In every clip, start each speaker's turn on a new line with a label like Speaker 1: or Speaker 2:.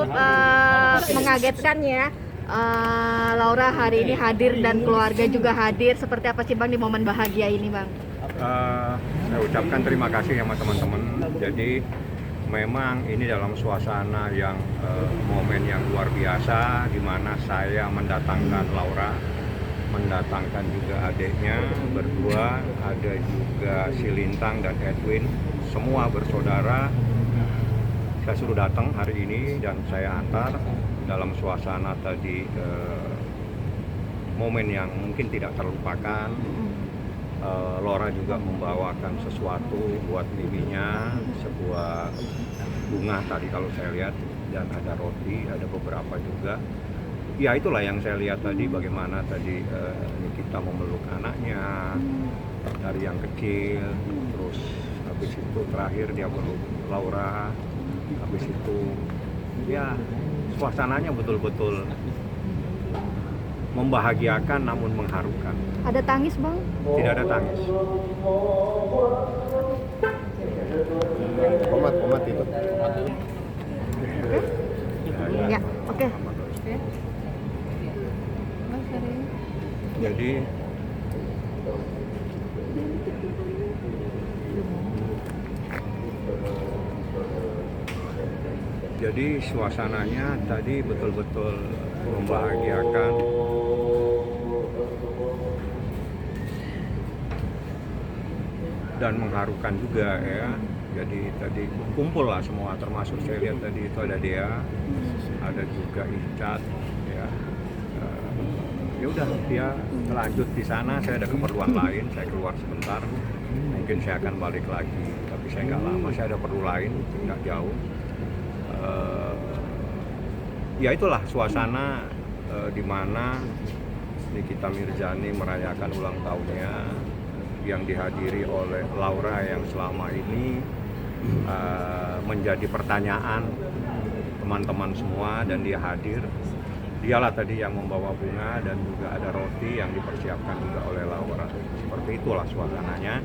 Speaker 1: cukup mengagetkan ya. Laura hari ini hadir dan keluarga juga hadir. Seperti apa sih Bang di momen bahagia ini Bang?
Speaker 2: Saya ucapkan terima kasih sama teman-teman. Jadi memang ini dalam suasana yang momen yang luar biasa, di mana saya mendatangkan Laura, mendatangkan juga adiknya berdua, ada juga si Lintang dan Edwin, semua bersaudara. Saya suruh datang hari ini dan saya antar dalam suasana tadi momen yang mungkin tidak terlupakan. Laura juga membawakan sesuatu buat bibinya, sebuah bunga tadi kalau saya lihat, dan ada roti, ada beberapa juga. Ya itulah yang saya lihat tadi, bagaimana tadi Nikita memeluk anaknya dari yang kecil, terus habis itu terakhir dia meluk Laura, habis itu ya suasananya betul-betul membahagiakan namun mengharukan.
Speaker 1: Ada tangis Bang?
Speaker 2: Tidak ada tangis.
Speaker 3: Komat itu.
Speaker 1: Ya, oke.
Speaker 2: Jadi suasananya tadi betul-betul membahagiakan. Dan mengharukan juga ya. Jadi tadi kumpul lah semua, termasuk saya lihat tadi itu ada Dea, ada juga Icat ya. Ya udah dia lanjut di sana, saya ada keperluan lain, saya keluar sebentar. Mungkin saya akan balik lagi, tapi saya nggak lama, saya ada perlu lain, nggak jauh. Ya itulah suasana di mana Nikita Mirzani merayakan ulang tahunnya, yang dihadiri oleh Laura yang selama ini menjadi pertanyaan teman-teman semua, dan dia hadir. Dialah tadi yang membawa bunga dan juga ada roti yang dipersiapkan juga oleh Laura. Seperti itulah suasananya.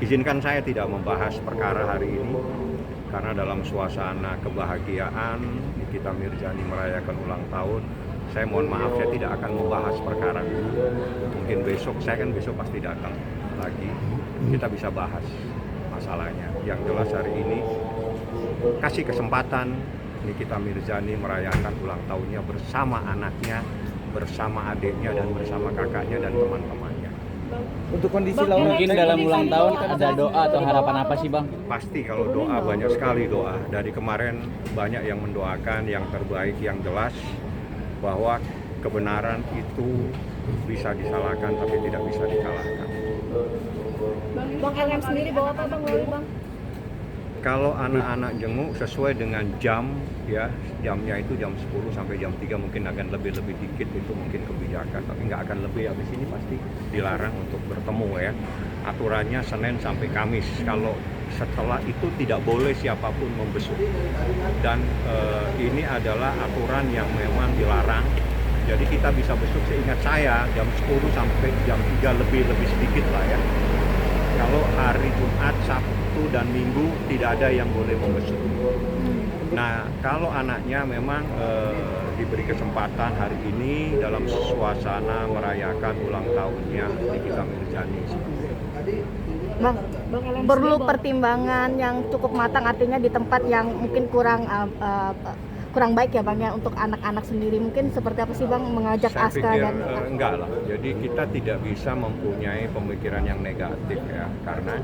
Speaker 2: Izinkan saya tidak membahas perkara hari ini, karena dalam suasana kebahagiaan Nikita Mirzani merayakan ulang tahun, saya mohon maaf, saya tidak akan membahas perkara ini. Mungkin besok, saya kan besok pasti datang lagi, kita bisa bahas masalahnya. Yang jelas hari ini kasih kesempatan Nikita Mirzani merayakan ulang tahunnya bersama anaknya, bersama adiknya, dan bersama kakaknya dan teman-temannya.
Speaker 3: Untuk kondisi Laura
Speaker 4: Mungkin dalam ulang tahun ada doa atau harapan apa sih Bang?
Speaker 2: Pasti kalau doa, banyak sekali doa. Dari kemarin banyak yang mendoakan yang terbaik, yang jelas bahwa kebenaran itu bisa disalahkan tapi tidak bisa dikalahkan.
Speaker 1: Bang LM sendiri bawa apa Bang? Bang?
Speaker 2: Kalau anak-anak jenguk sesuai dengan jam ya, jamnya itu jam 10 sampai jam 3, mungkin akan lebih dikit, itu mungkin kebijakan, tapi nggak akan lebih. Habis ini pasti dilarang untuk bertemu ya. Aturannya Senin sampai Kamis. Kalau setelah itu tidak boleh siapapun membesuk. Dan ini adalah aturan yang memang dilarang. Jadi kita bisa besuk, seingat saya jam 10 sampai jam 3 lebih sedikit lah ya. Kalau hari Jumat, Sabtu, dan Minggu tidak ada yang boleh membesuk. Nah, kalau anaknya memang diberi kesempatan hari ini dalam suasana merayakan ulang tahunnya Nikita Mirzani.
Speaker 1: Bang, perlu pertimbangan yang cukup matang, artinya di tempat yang mungkin kurang baik ya Bang ya untuk anak-anak sendiri. Mungkin seperti apa sih Bang mengajak
Speaker 2: Saya
Speaker 1: Aska
Speaker 2: pikir,
Speaker 1: dan
Speaker 2: enggak lah. Jadi kita tidak bisa mempunyai pemikiran yang negatif ya, karena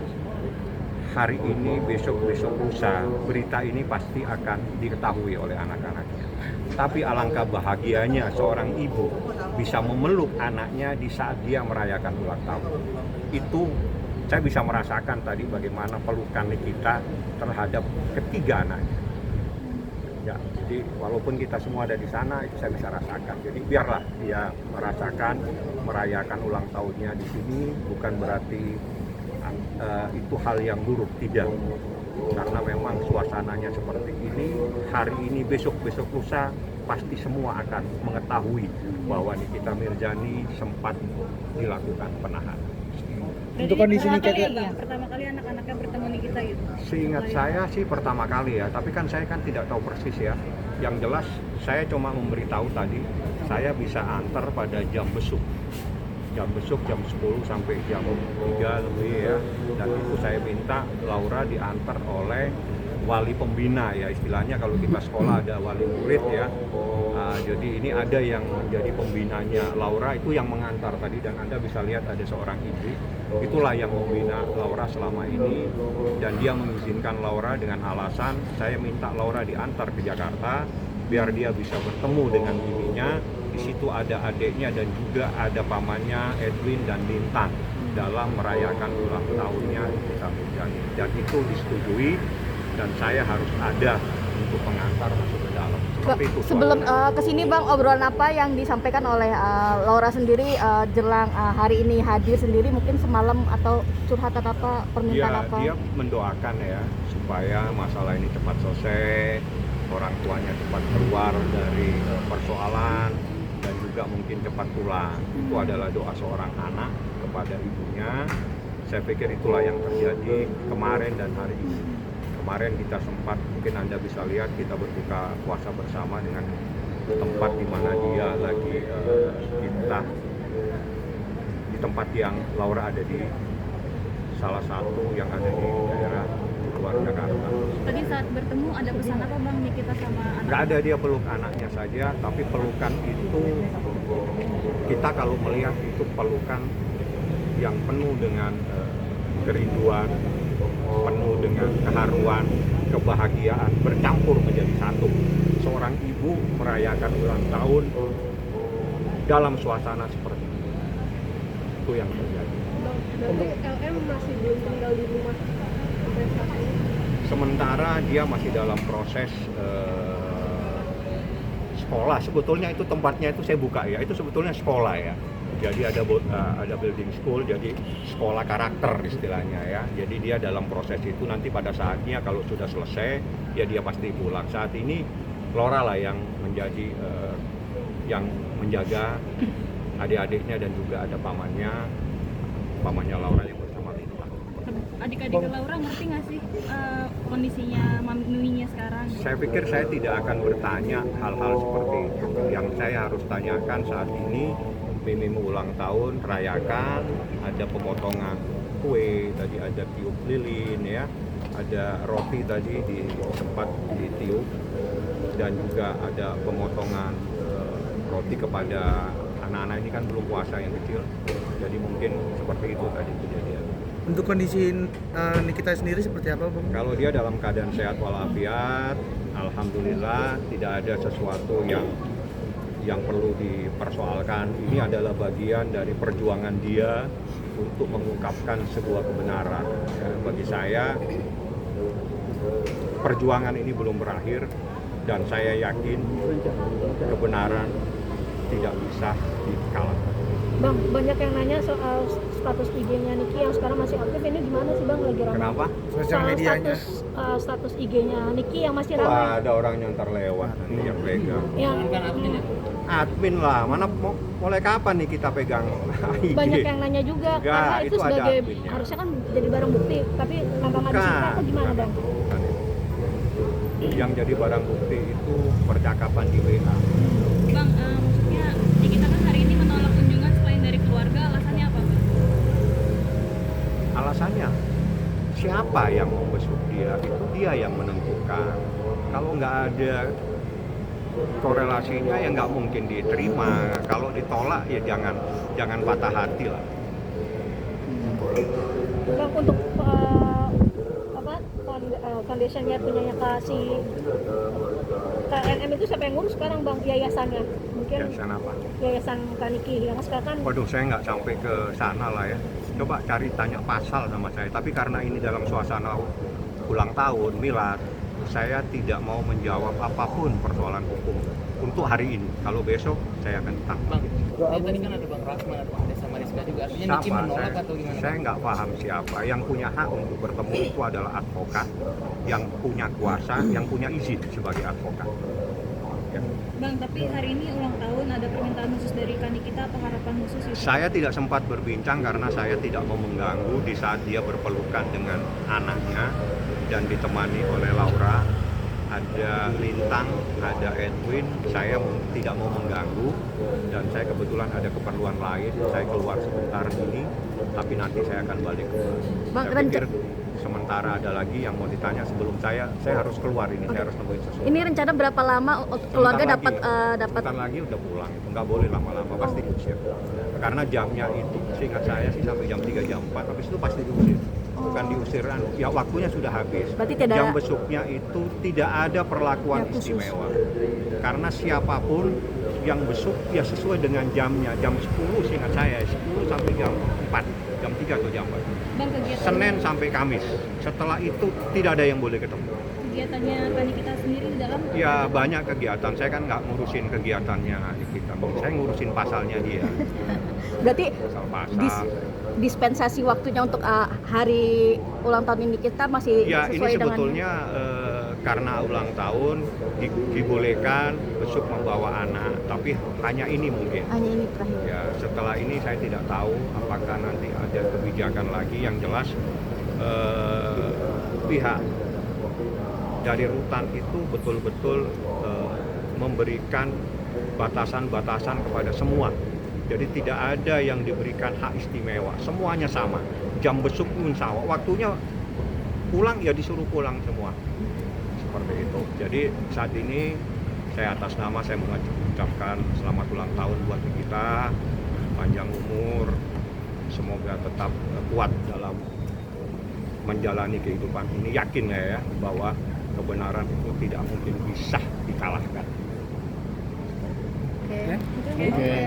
Speaker 2: hari ini, besok lusa, berita ini pasti akan diketahui oleh anak-anaknya. Tapi alangkah bahagianya seorang ibu bisa memeluk anaknya di saat dia merayakan ulang tahun. Itu saya bisa merasakan tadi bagaimana pelukan Nikita terhadap ketiga anaknya. Ya, jadi walaupun kita semua ada di sana, itu saya bisa rasakan. Jadi biarlah dia merayakan ulang tahunnya di sini, bukan berarti itu hal yang buruk, tidak. Karena memang suasananya seperti ini, hari ini, besok lusa, pasti semua akan mengetahui bahwa Nikita Mirzani sempat dilakukan penahanan.
Speaker 3: Untuk kondisi Nikita,
Speaker 1: pertama kali anak-anaknya bertemu Nikita itu.
Speaker 2: Seingat saya sih pertama kali ya, tapi kan saya kan tidak tahu persis ya. Yang jelas saya cuma memberitahu tadi, saya bisa antar pada jam besuk jam 10 sampai jam 3 lebih ya, dan itu saya minta Laura diantar oleh wali pembina ya, istilahnya kalau kita sekolah ada wali murid ya. Jadi ini ada yang menjadi pembinanya Laura, itu yang mengantar tadi, dan Anda bisa lihat ada seorang ibu, itulah yang membina Laura selama ini, dan dia mengizinkan Laura dengan alasan saya minta Laura diantar ke Jakarta biar dia bisa bertemu dengan ibunya. Di situ ada adiknya dan juga ada pamannya Edwin dan Lintang dalam merayakan ulang tahunnya Nikita Mirzani, dan itu disetujui dan saya harus ada untuk pengantar masuk ke dalam. Seperti itu.
Speaker 1: Sebelum kesini Bang, obrolan apa yang disampaikan oleh Laura sendiri jelang hari ini hadir sendiri, mungkin semalam atau curhat atau apa, permintaan apa?
Speaker 2: Dia mendoakan ya supaya masalah ini cepat selesai, orang tuanya cepat keluar dari persoalan, dan juga mungkin cepat pulang. Itu adalah doa seorang anak kepada ibunya. Saya pikir itulah yang terjadi kemarin dan hari ini. Kemarin kita sempat, mungkin Anda bisa lihat, kita berbuka puasa bersama dengan tempat di mana dia lagi kita di tempat yang Laura ada di salah satu yang ada di daerah luar Jakarta.
Speaker 5: Tadi saat bertemu ada pesan apa Bang Nikita sama anak?
Speaker 2: Nggak ada, dia peluk anaknya saja, tapi pelukan itu kita kalau melihat itu pelukan yang penuh dengan kerinduan, penuh dengan keharuan, kebahagiaan, bercampur menjadi satu. Seorang ibu merayakan ulang tahun dalam suasana seperti itu. Itu yang terjadi.
Speaker 6: Berarti LM masih belum tinggal di rumah sampai saat ini?
Speaker 2: Sementara dia masih dalam proses sekolah. Sebetulnya itu tempatnya itu saya buka ya, itu sebetulnya sekolah ya. Jadi ada building school, jadi sekolah karakter istilahnya ya. Jadi dia dalam proses itu, nanti pada saatnya kalau sudah selesai ya dia pasti pulang. Saat ini Laura lah yang menjadi yang menjaga adik-adiknya, dan juga ada pamannya Laura yang bersama Lintang.
Speaker 5: Adik-adik Laura ngerti nggak sih kondisinya maminya sekarang?
Speaker 2: Saya pikir saya tidak akan bertanya hal-hal seperti itu. Yang saya harus tanyakan saat ini, Mimimu ulang tahun, rayakan, ada pemotongan kue, tadi ada tiup lilin ya, ada roti tadi di tempat ditiup, dan juga ada pemotongan roti kepada anak-anak ini kan belum puasa yang kecil, jadi mungkin seperti itu tadi kejadian.
Speaker 3: Untuk kondisi Nikita sendiri seperti apa, Bang?
Speaker 2: Kalau dia dalam keadaan sehat walafiat, alhamdulillah, tidak ada sesuatu yang perlu dipersoalkan. Ini adalah bagian dari perjuangan dia untuk mengungkapkan sebuah kebenaran. Ya, bagi saya, perjuangan ini belum berakhir, dan saya yakin kebenaran tidak bisa dikalahkan.
Speaker 6: Bang, banyak yang nanya soal status IG-nya Niki yang sekarang masih aktif, ini gimana sih Bang, lagi ramai?
Speaker 2: Kenapa?
Speaker 3: Sosial medianya.
Speaker 6: Status IG-nya Niki yang masih
Speaker 2: Wah,
Speaker 6: ramai.
Speaker 2: ada orang yang terlewat nanti yang pegang.
Speaker 6: Yang
Speaker 2: Admin lah, mana mulai kapan nih kita pegang IG?
Speaker 6: banyak yang nanya juga,
Speaker 2: Enggak,
Speaker 6: karena itu
Speaker 2: itu ada
Speaker 6: sebagai
Speaker 2: adminnya.
Speaker 6: harusnya kan jadi barang bukti, tapi nggak disita atau gimana Bang?
Speaker 2: Bukan itu. Yang jadi barang bukti itu percakapan di WA.
Speaker 5: Bang, maksudnya Nikita kan hari ini menolak kunjungan selain dari keluarga, alasannya apa Bang?
Speaker 2: Alasannya, siapa yang mau besuk dia, itu dia yang menentukan. Kalau nggak ada korelasinya ya nggak mungkin diterima. Kalau ditolak ya jangan patah hati lah.
Speaker 6: Bang, untuk foundationnya punyanya si KNM itu siapa yang ngurus sekarang Bang, yayasannya? Mungkin
Speaker 2: Yayasan apa?
Speaker 6: yayasan Kaniki yang sekarang kan
Speaker 2: Waduh, saya nggak sampai ke sana lah ya. Coba cari tanya pasal sama saya. Tapi karena ini dalam suasana ulang tahun, milad, saya tidak mau menjawab apapun persoalan hukum untuk hari ini. Kalau besok saya akan ditangkap.
Speaker 4: Bang, tadi kan ada Bang Rasman, ada Bang Desa Mariska juga. Artinya Niki
Speaker 2: Siapa?
Speaker 4: menolak atau gimana?
Speaker 2: Saya nggak paham siapa. Yang punya hak untuk bertemu itu adalah advokat, yang punya kuasa, yang punya izin sebagai advokat. Ya.
Speaker 5: Bang, tapi hari ini ulang tahun, ada permintaan khusus dari Nikita atau harapan khusus itu?
Speaker 2: Saya tidak sempat berbincang karena saya tidak mau mengganggu di saat dia berpelukan dengan anaknya dan ditemani oleh Laura. ada Lintang, ada Edwin. Saya tidak mau mengganggu dan saya kebetulan ada keperluan lain. Saya keluar sebentar ini, tapi nanti saya akan balik.
Speaker 1: Bang,
Speaker 2: Saya pikir sementara ada lagi yang mau ditanya sebelum saya harus keluar ini, saya harus nemuin sesuatu.
Speaker 1: Ini rencana berapa lama keluarga dapat dapat
Speaker 2: Sebentar lagi udah pulang, itu nggak boleh lama-lama, pasti diusir. Karena jamnya itu, seingat saya sih sampai jam 3, jam 4, habis itu pasti diusir. Bukan diusiran, ya waktunya sudah habis.
Speaker 1: Berarti tidak
Speaker 2: Jam
Speaker 1: ada-
Speaker 2: besuknya itu tidak ada perlakuan
Speaker 1: Ya, khusus.
Speaker 2: istimewa. Karena siapapun yang besuk ya sesuai dengan jamnya. Jam 10 seingat saya, 10 sampai jam 4, jam 3 atau jam 4.
Speaker 5: Bang, kegiatan
Speaker 2: Senin sampai Kamis. Setelah itu tidak ada yang boleh ketemu.
Speaker 5: kegiatannya Nikita sendiri di dalam
Speaker 2: Ya banyak kegiatan, saya kan nggak ngurusin kegiatannya kita, saya ngurusin pasalnya dia,
Speaker 1: berarti
Speaker 2: pasal-pasal.
Speaker 1: dispensasi waktunya untuk hari ulang tahun ini kita masih
Speaker 2: Ya ini
Speaker 1: sesuai dengan
Speaker 2: sebetulnya karena ulang tahun dibolehkan besok membawa anak, tapi hanya ini mungkin.
Speaker 1: hanya ini terakhir.
Speaker 2: Ya setelah ini saya tidak tahu apakah nanti ada kebijakan lagi. Yang jelas pihak dari rutan itu betul-betul memberikan batasan-batasan kepada semua. Jadi tidak ada yang diberikan hak istimewa, semuanya sama. Jam besuk pun sama, waktunya pulang ya disuruh pulang semua. Seperti itu. Jadi saat ini saya atas nama saya mengucapkan selamat ulang tahun buat kita, panjang umur, semoga tetap kuat dalam menjalani kehidupan ini. Yakin ya bahwa kebenaran itu tidak mungkin bisa dikalahkan.
Speaker 1: Oke.
Speaker 3: Oke.